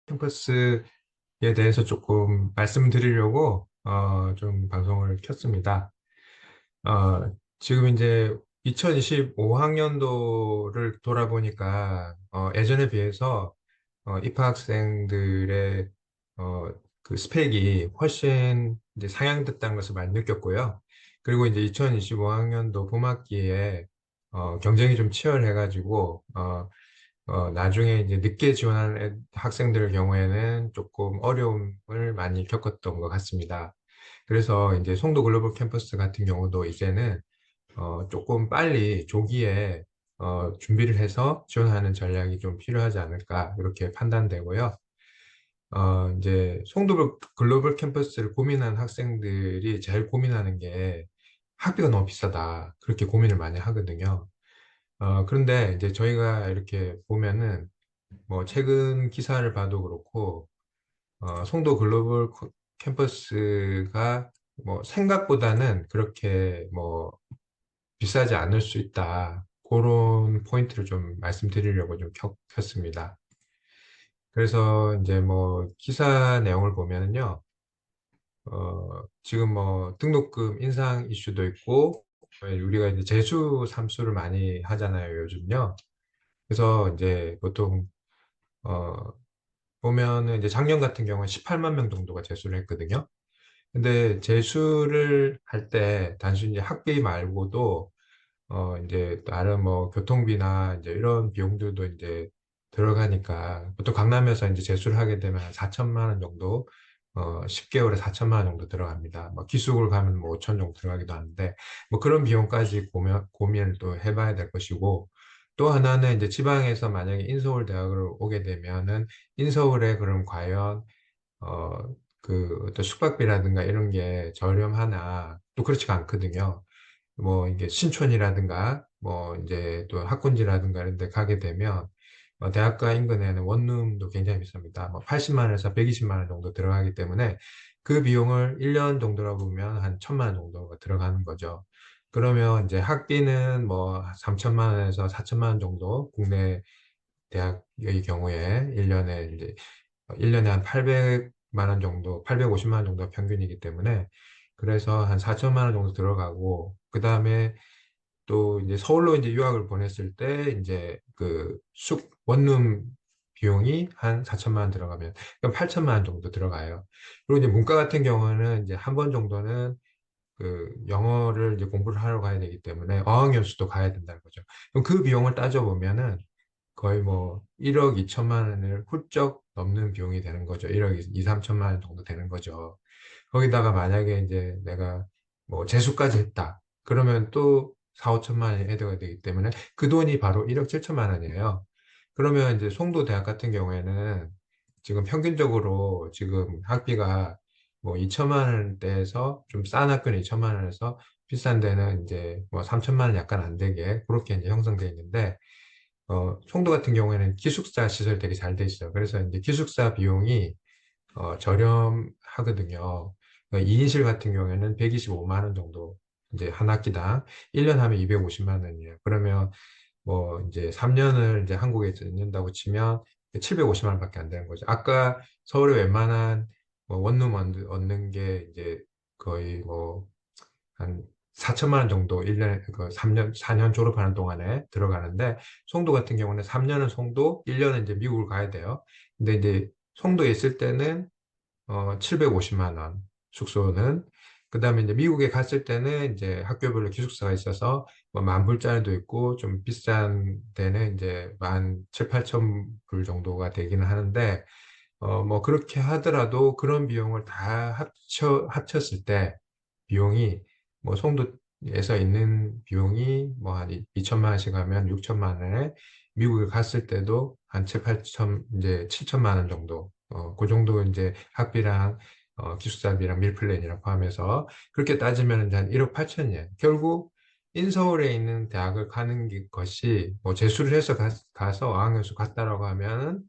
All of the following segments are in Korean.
캠퍼스에 대해서 조금 말씀드리려고 좀 방송을 켰습니다. 지금 이제 2025학년도를 돌아보니까 예전에 비해서 입학생들의 어, 그 스펙이 훨씬 이제 상향됐다는 것을 많이 느꼈고요. 그리고 이제 2025학년도 봄학기에 경쟁이 좀 치열해가지고 나중에 이제 늦게 지원하는 학생들 경우에는 조금 어려움을 많이 겪었던 것 같습니다. 그래서 이제 송도 글로벌 캠퍼스 같은 경우도 이제는 조금 빨리 조기에 준비를 해서 지원하는 전략이 좀 필요하지 않을까 이렇게 판단되고요. 이제 송도 글로벌 캠퍼스를 고민하는 학생들이 제일 고민하는 게 학비가 너무 비싸다. 그렇게 고민을 많이 하거든요. 그런데 이제 저희가 이렇게 보면은 뭐 최근 기사를 봐도 그렇고 송도 글로벌 캠퍼스가 뭐 생각보다는 그렇게 뭐 비싸지 않을 수 있다. 그런 포인트를 좀 말씀드리려고 좀 켰습니다. 그래서 이제 뭐 기사 내용을 보면은요, 지금 뭐 등록금 인상 이슈도 있고, 우리가 이제 재수 삼수를 많이 하잖아요, 요즘요. 그래서 이제 보통 어, 보면은 이제 작년 같은 경우는 18만 명 정도가 재수를 했거든요. 근데 재수를 할 때 단순히 이제 학비 말고도 이제 다른 뭐 교통비나 이제 이런 비용들도 이제 들어가니까 보통 강남에서 이제 재수를 하게 되면 한 4천만 원 정도 10개월에 4천만 원 정도 들어갑니다. 뭐 기숙을 가면 뭐 5천 정도 들어가기도 하는데 뭐 그런 비용까지 고민을 또 해봐야 될 것이고 또 하나는 이제 지방에서 만약에 인서울 대학을 오게 되면은 인서울에 그럼 과연 어, 그 어떤 숙박비라든가 이런 게 저렴하나 또 그렇지가 않거든요. 뭐 이게 신촌이라든가 뭐 이제 또 학군지라든가 이런 데 가게 되면 대학가 인근에는 원룸도 굉장히 비쌉니다. 뭐 80만 원에서 120만 원 정도 들어가기 때문에 그 비용을 1년 정도로 보면 한 1천만 원 정도가 들어가는 거죠. 그러면 이제 학비는 뭐 3천만 원에서 4천만 원 정도 국내 대학의 경우에 1년에 이제 1년에 한 800만 원 정도, 850만 원 정도 평균이기 때문에 그래서 한 4천만 원 정도 들어가고 그다음에 또 이제 서울로 이제 유학을 보냈을 때 이제 그 원룸 비용이 한 4천만 원 들어가면 그럼 8천만 원 정도 들어가요. 그리고 이제 문과 같은 경우는 이제 한 번 정도는 그 영어를 이제 공부를 하러 가야 되기 때문에 어학연수도 가야 된다는 거죠. 그럼 그 비용을 따져보면은 거의 뭐 1억 2천만 원을 훌쩍 넘는 비용이 되는 거죠. 1억 2, 3천만 원 정도 되는 거죠. 거기다가 만약에 이제 내가 뭐 재수까지 했다. 그러면 또 4, 5천만 원이 해드가 되기 때문에 그 돈이 바로 1억 7천만 원이에요. 그러면 이제 송도대학 같은 경우에는 지금 평균적으로 지금 학비가 뭐 2천만 원대에서 좀 싼 학교는 2천만 원에서 비싼 데는 이제 뭐 3천만 원 약간 안 되게 그렇게 이제 형성되어 있는데 송도 같은 경우에는 기숙사 시설이 되게 잘 돼 있어요. 그래서 이제 기숙사 비용이 저렴하거든요. 2인실 같은 경우에는 125만 원 정도 이제 한 학기당 1년 하면 250만 원이에요. 그러면 뭐 이제 3년을 이제 한국에 있는다고 치면 750만 원밖에 안 되는 거죠. 아까 서울에 웬만한 뭐 원룸 얻는 게 이제 거의 뭐 한 4천만 원 정도 1년에 그 3년 4년 졸업하는 동안에 들어가는데 송도 같은 경우는 3년은 송도, 1년은 이제 미국을 가야 돼요. 근데 이제 송도에 있을 때는 750만 원 숙소는 그다음에 이제 미국에 갔을 때는 이제 학교별로 기숙사가 있어서 뭐 만 불짜리도 있고 좀 비싼 데는 이제 만 7, 8천 불 정도가 되기는 하는데 뭐 그렇게 하더라도 그런 비용을 다 합쳤을 때 비용이 뭐 송도에서 있는 비용이 뭐 한 2천만 원씩 하면 6천만 원에 미국에 갔을 때도 한 7, 8천 이제 7천만 원 정도 그 정도 이제 학비랑 기숙사비랑 밀플랜이랑 포함해서 그렇게 따지면 이제 한 1억 8천이에요. 결국 인서울에 있는 대학을 가는 것이 뭐 재수를 해서 가서 어학연수 갔다라고 하면은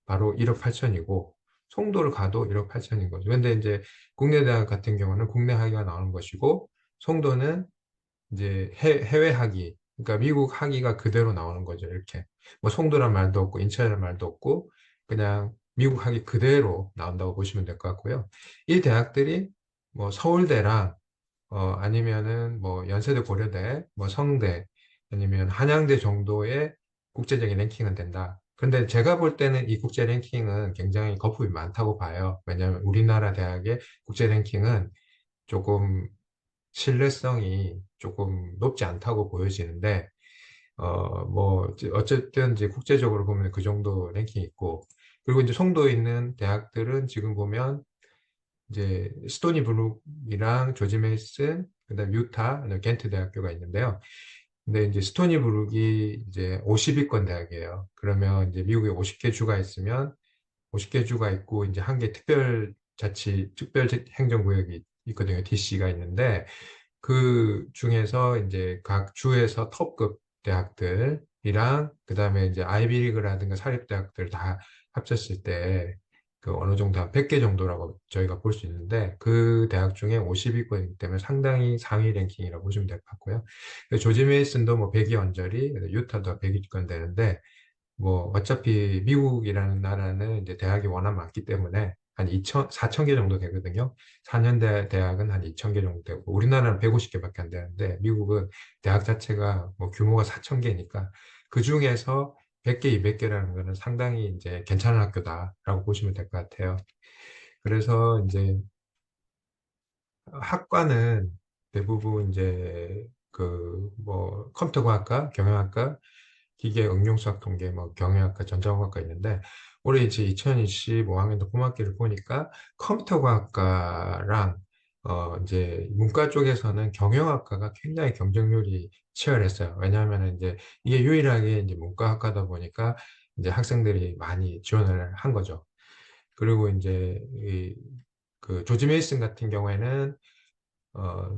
바로 1억 8천이고 송도를 가도 1억 8천인 거죠. 근데 이제 국내 대학 같은 경우는 국내 학위가 나오는 것이고 송도는 이제 해외 학위, 그러니까 미국 학위가 그대로 나오는 거죠. 이렇게 뭐 송도란 말도 없고 인천이란 말도 없고 그냥 미국 학위 그대로 나온다고 보시면 될 것 같고요. 이 대학들이 뭐 서울대랑 아니면은 뭐 연세대 고려대, 뭐 성대, 아니면 한양대 정도의 국제적인 랭킹은 된다. 근데 제가 볼 때는 이 국제 랭킹은 굉장히 거품이 많다고 봐요. 왜냐하면 우리나라 대학의 국제 랭킹은 조금 신뢰성이 조금 높지 않다고 보여지는데, 뭐, 어쨌든 이제 국제적으로 보면 그 정도 랭킹이 있고, 그리고 이제 송도에 있는 대학들은 지금 보면 이제 스토니 브룩이랑 조지 메이슨, 그다음 유타, 그다음 겐트 대학교가 있는데요. 근데 이제 스토니 브룩이 이제 50위권 대학이에요. 그러면 이제 미국에 50개 주가 있으면 50개 주가 있고 이제 한 개 특별 행정구역이 있거든요. DC가 있는데 그 중에서 이제 각 주에서 톱급 대학들이랑 그다음에 이제 아이비리그라든가 사립대학들 다 합쳤을 때 그 어느 정도 한 100개 정도라고 저희가 볼 수 있는데 그 대학 중에 50위권이기 때문에 상당히 상위 랭킹이라고 보시면 될 것 같고요. 조지 메이슨도 뭐 100위 언저리, 유타도 100위권 되는데 뭐 어차피 미국이라는 나라는 이제 대학이 워낙 많기 때문에 한 2천, 4천 개 정도 되거든요. 4년대 대학은 한 2천 개 정도 되고 우리나라는 150개밖에 안 되는데 미국은 대학 자체가 뭐 규모가 4천 개니까 그 중에서 100개, 200개라는 거는 상당히 이제 괜찮은 학교다라고 보시면 될 것 같아요. 그래서 이제 학과는 대부분 이제 그 뭐 컴퓨터과학과, 경영학과, 기계 응용수학 통계, 뭐 경영학과, 전자공학과 있는데 올해 이제 2025학년도 봄학기를 보니까 컴퓨터과학과랑 이제 문과 쪽에서는 경영학과가 굉장히 경쟁률이 치열했어요. 왜냐하면 이제 이게 유일하게 이제 문과학과다 보니까 이제 학생들이 많이 지원을 한 거죠. 그리고 이제 그 조지 메이슨 같은 경우에는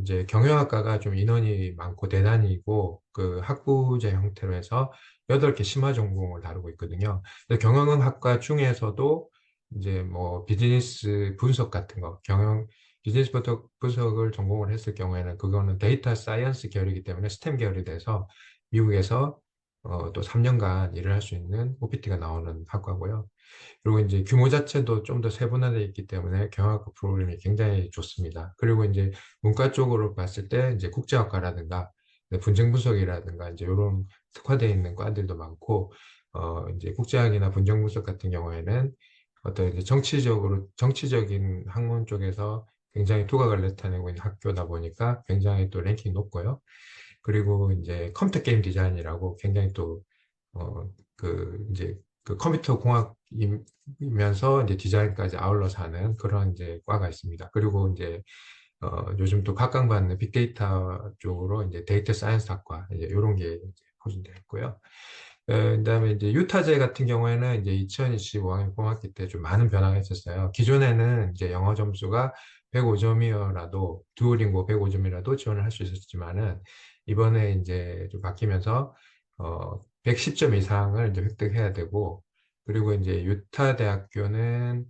이제 경영학과가 좀 인원이 많고 대단이고 그 학부제 형태로 해서 8개 심화 전공을 다루고 있거든요. 근데 경영학과 중에서도 이제 뭐 비즈니스 분석 같은 거, 비즈니스 분석을 전공을 했을 경우에는 그거는 데이터 사이언스 계열이기 때문에 스템 계열이 돼서 미국에서 또 3년간 일을 할 수 있는 OPT가 나오는 학과고요. 그리고 이제 규모 자체도 좀 더 세분화되어 있기 때문에 경영학과 프로그램이 굉장히 좋습니다. 그리고 이제 문과 쪽으로 봤을 때 이제 국제학과라든가 분쟁 분석이라든가 이제 이런 특화되어 있는 과들도 많고 이제 국제학이나 분쟁 분석 같은 경우에는 어떤 이제 정치적인 학문 쪽에서 굉장히 두각을 나타내고 있는 학교다 보니까 굉장히 또 랭킹이 높고요. 그리고 이제 컴퓨터 게임 디자인이라고 굉장히 또 이제 그 컴퓨터 공학이면서 이제 디자인까지 아울러서 하는 그런 이제 과가 있습니다. 그리고 이제 요즘 또 각광받는 빅데이터 쪽으로 이제 데이터 사이언스 학과 이제 이런 게 이제 포진되어 있고요. 그다음에 이제 유타제 같은 경우에는 이제 2025학년 봄학기 때 좀 많은 변화가 있었어요. 기존에는 이제 영어 점수가 105점이어라도 두오링고 105점이라도 지원을 할 수 있었지만은 이번에 이제 좀 바뀌면서 110점 이상을 이제 획득해야 되고 그리고 이제 유타 대학교는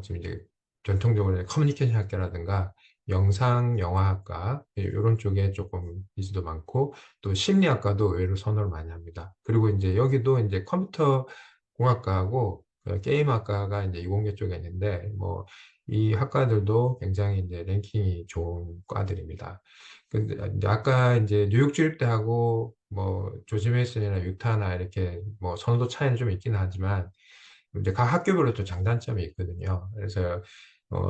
지금 이제 전통적으로 커뮤니케이션 학교라든가 영상 영화학과 이런 쪽에 조금 니즈도 많고 또 심리학과도 의외로 선호를 많이 합니다. 그리고 이제 여기도 이제 컴퓨터 공학과하고 그 게임학과가 이제 이공계 쪽에 있는데 뭐 이 학과들도 굉장히 이제 랭킹이 좋은 과들입니다. 근데 이제 아까 이제 뉴욕 주립대하고 뭐 조지 메이슨이나 유타나 이렇게 뭐 선호도 차이는 좀 있긴 하지만 이제 각 학교별로 또 장단점이 있거든요. 그래서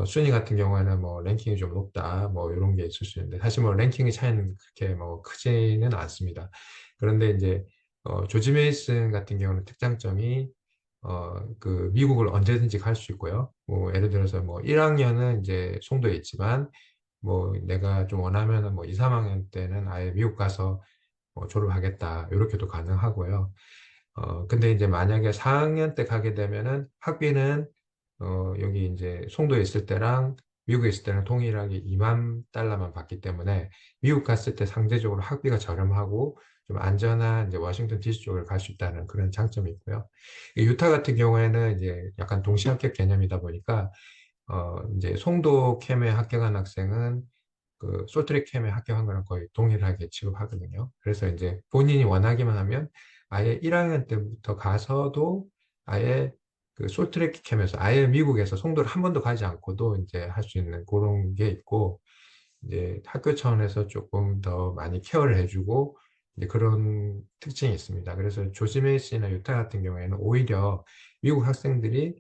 순위 같은 경우에는 뭐 랭킹이 좀 높다, 뭐 이런 게 있을 수 있는데 사실 뭐 랭킹의 차이는 그렇게 뭐 크지는 않습니다. 그런데 이제 조지 메이슨 같은 경우는 특장점이 그 미국을 언제든지 갈 수 있고요. 뭐 예를 들어서 뭐 1학년은 이제 송도에 있지만 뭐 내가 좀 원하면은 뭐 2, 3학년 때는 아예 미국 가서 뭐 졸업하겠다 이렇게도 가능하고요. 근데 이제 만약에 4학년 때 가게 되면은 학비는 여기 이제 송도에 있을 때랑 미국에 있을 때는 동일하게 2만 달러만 받기 때문에 미국 갔을 때 상대적으로 학비가 저렴하고 좀 안전한 이제 워싱턴 DC 쪽을 갈 수 있다는 그런 장점이 있고요. 이 유타 같은 경우에는 이제 약간 동시 합격 개념이다 보니까 이제 송도 캠에 합격한 학생은 그 솔트레이크 캠에 합격한 거랑 거의 동일하게 취급하거든요. 그래서 이제 본인이 원하기만 하면 아예 1학년 때부터 가서도 아예 그 솔트레크 캠에서 아예 미국에서 송도를 한 번도 가지 않고도 이제 할 수 있는 그런 게 있고, 이제 학교 차원에서 조금 더 많이 케어를 해주고 이제 그런 특징이 있습니다. 그래서 조지 메이시나 유타 같은 경우에는 오히려 미국 학생들이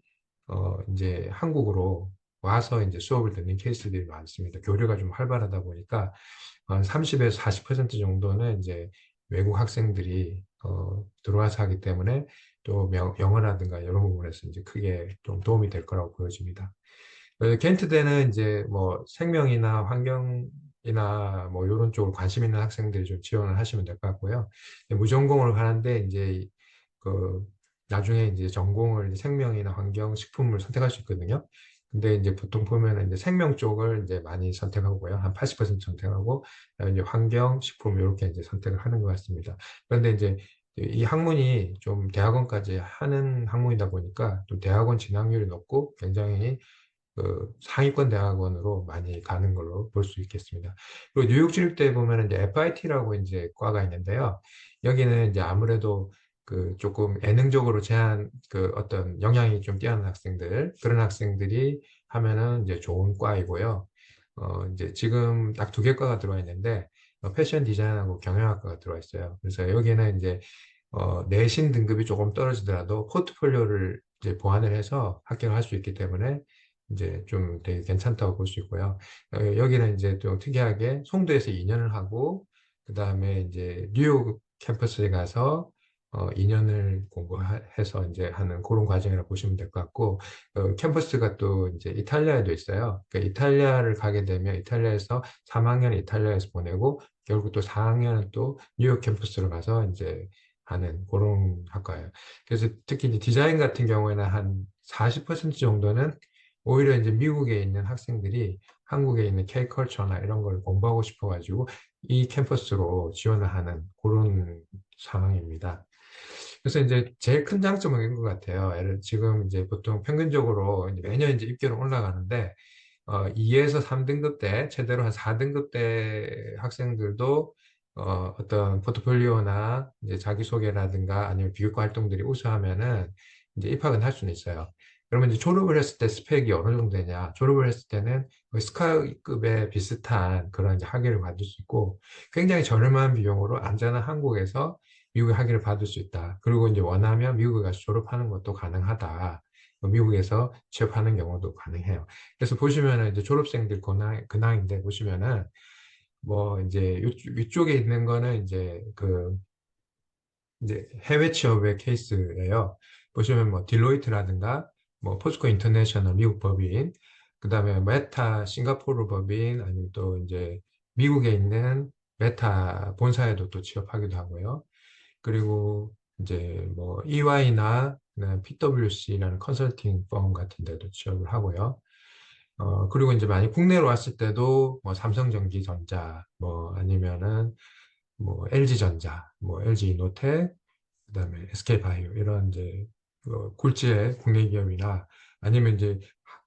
이제 한국으로 와서 이제 수업을 듣는 케이스들이 많습니다. 교류가 좀 활발하다 보니까 한 30에서 40% 정도는 이제 외국 학생들이 들어와서 하기 때문에 또 영어라든가 이런 부분에서 이제 크게 좀 도움이 될 거라고 보여집니다. 켄트대는 이제 뭐 생명이나 환경이나 뭐 이런 쪽으로 관심 있는 학생들이 좀 지원을 하시면 될 것 같고요. 무전공을 하는데 이제 그 나중에 이제 전공을 이제 생명이나 환경, 식품을 선택할 수 있거든요. 근데 이제 보통 보면은 이제 생명 쪽을 이제 많이 선택하고요. 한 80% 선택하고, 그다음에 이제 환경, 식품 이렇게 이제 선택을 하는 것 같습니다. 그런데 이제 이 학문이 좀 대학원까지 하는 학문이다 보니까 또 대학원 진학률이 높고 굉장히 그 상위권 대학원으로 많이 가는 걸로 볼 수 있겠습니다. 그리고 뉴욕 주립대에 보면 이제 FIT라고 이제 과가 있는데요. 여기는 이제 아무래도 그 조금 예능적으로 제한 그 어떤 영향이 좀 뛰어난 학생들, 그런 학생들이 하면은 이제 좋은 과이고요. 이제 지금 딱 두 개 과가 들어와 있는데, 패션 디자인하고 경영학과가 들어와 있어요. 그래서 여기는 이제 내신 등급이 조금 떨어지더라도 포트폴리오를 이제 보완을 해서 합격을 할 수 있기 때문에 이제 좀 되게 괜찮다고 볼 수 있고요. 여기는 이제 좀 특이하게 송도에서 2년을 하고, 그 다음에 이제 뉴욕 캠퍼스에 가서 2년을 공부해서 이제 하는 그런 과정이라고 보시면 될 것 같고, 캠퍼스가 또 이제 이탈리아에도 있어요. 그러니까 이탈리아를 가게 되면 이탈리아에서 3학년 이탈리아에서 보내고, 결국 또 4학년은 또 뉴욕 캠퍼스로 가서 이제 하는 그런 학과예요. 그래서 특히 이제 디자인 같은 경우에는 한 40% 정도는 오히려 이제 미국에 있는 학생들이 한국에 있는 K컬처나 이런 걸 공부하고 싶어가지고 이 캠퍼스로 지원을 하는 그런 상황입니다. 그래서 이제 제일 큰 장점은 이런 것 같아요. 지금 이제 보통 평균적으로 이제 매년 이제 입결은 올라가는데 2에서 3등급 대, 최대로 한 4등급 대 학생들도 어떤 포트폴리오나 이제 자기소개라든가 아니면 비교과 활동들이 우수하면은 이제 입학은 할 수는 있어요. 그러면 이제 졸업을 했을 때 스펙이 어느 정도 되냐? 졸업을 했을 때는 거의 스카이급에 비슷한 그런 이제 학위를 받을 수 있고 굉장히 저렴한 비용으로 안전한 한국에서 미국의 학위를 받을 수 있다. 그리고 이제 원하면 미국에 가서 졸업하는 것도 가능하다. 미국에서 취업하는 경우도 가능해요. 그래서 보시면은 이제 졸업생들 근황인데 보시면은 뭐 이제 위쪽에 있는 거는 이제 해외 취업의 케이스예요. 보시면 뭐 딜로이트라든가 뭐 포스코 인터내셔널 미국 법인, 그다음에 메타 싱가포르 법인, 아니면 또 이제 미국에 있는 메타 본사에도 또 취업하기도 하고요. 그리고 이제 뭐 EY나 PwC라는 컨설팅 펌 같은 데도 취업을 하고요. 그리고 이제 많이 국내로 왔을 때도 뭐 삼성전기전자, 뭐 아니면은 뭐 LG전자, 뭐 LG이노텍, 그다음에 SK바이오 이런 이제 굴지의 국내 기업이나 아니면 이제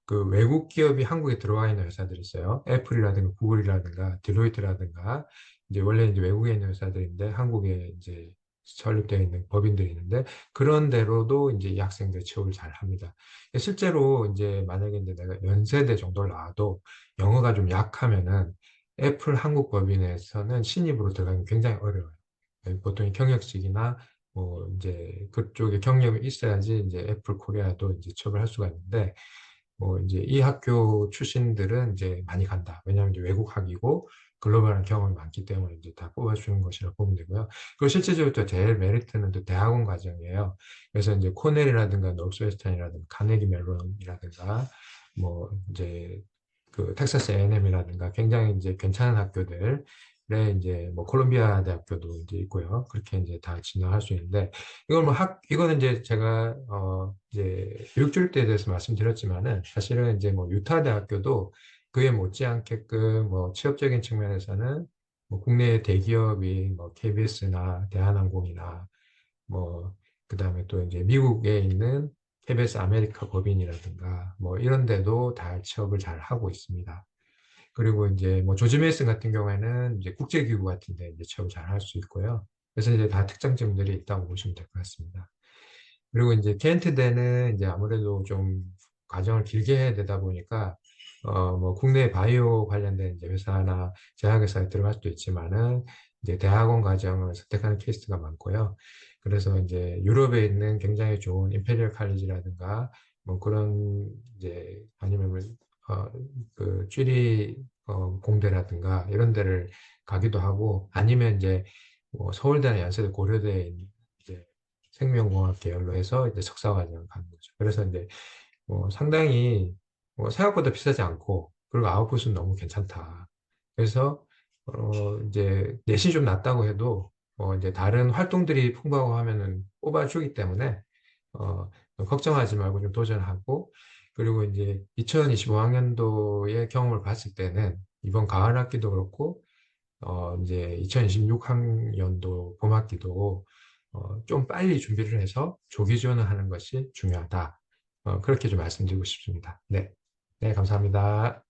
그 외국 기업이 한국에 들어와 있는 회사들이 있어요. 애플이라든가 구글이라든가 딜로이트라든가 이제 원래 이제 외국에 있는 회사들인데 한국에 이제 설립되어 있는 법인들이 있는데 그런 데로도 이제 이 학생들 취업을 잘 합니다. 실제로 이제 만약에 이제 내가 연세대 정도를 나와도 영어가 좀 약하면은 애플 한국 법인에서는 신입으로 들어가기 굉장히 어려워요. 보통 이 경력직이나 뭐 이제 그쪽에 경력이 있어야지 이제 애플 코리아도 이제 취업을 할 수가 있는데 뭐 이제 이 학교 출신들은 이제 많이 간다. 왜냐하면 이제 외국학이고 글로벌한 경험이 많기 때문에 이제 다 뽑아주는 것이라고 보면 되고요. 그리고 실제적으로 또 제일 메리트는 또 대학원 과정이에요. 그래서 이제 코넬이라든가 노스웨스턴이라든가 카네기 멜론이라든가 뭐 이제 그 텍사스 A&M이라든가 굉장히 이제 괜찮은 학교들에 이제 뭐 콜롬비아 대학교도 이제 있고요. 그렇게 이제 다 진학할 수 있는데 이건 뭐 이거는 이제 제가 이제 교육줄대에 대해서 말씀드렸지만은 사실은 이제 뭐 유타 대학교도 그에 못지않게끔 뭐 취업적인 측면에서는 뭐 국내 대기업인 뭐 KBS나 대한항공이나 뭐 그다음에 또 이제 미국에 있는 KBS 아메리카 법인이라든가 뭐 이런 데도 다 취업을 잘 하고 있습니다. 그리고 이제 뭐 조지 메이슨 같은 경우에는 이제 국제기구 같은 데 이제 취업을 잘 할 수 있고요. 그래서 이제 다 특장점들이 있다고 보시면 될 것 같습니다. 그리고 이제 케인트대는 이제 아무래도 좀 과정을 길게 해야 되다 보니까 뭐 국내 바이오 관련된 이제 회사나 제약회사에 들어갈 수도 있지만은 이제 대학원 과정을 선택하는 케이스가 많고요. 그래서 이제 유럽에 있는 굉장히 좋은 임페리얼 칼리지라든가 뭐 그런 이제 아니면 어, 그 쥐리 공대라든가 이런 데를 가기도 하고 아니면 이제 뭐 서울대나 연세대 고려대에 있는 이제 생명공학 계열로 해서 이제 석사과정을 가는 거죠. 그래서 이제 뭐 상당히 뭐 생각보다 비싸지 않고 그리고 아웃풋은 너무 괜찮다. 그래서 이제 내신이 좀 낮다고 해도 이제 다른 활동들이 풍부하고 하면은 뽑아주기 때문에 걱정하지 말고 좀 도전하고 그리고 이제 2025학년도의 경험을 봤을 때는 이번 가을 학기도 그렇고 이제 2026학년도 봄학기도 좀 빨리 준비를 해서 조기 지원을 하는 것이 중요하다. 그렇게 좀 말씀드리고 싶습니다. 네. 네, 감사합니다.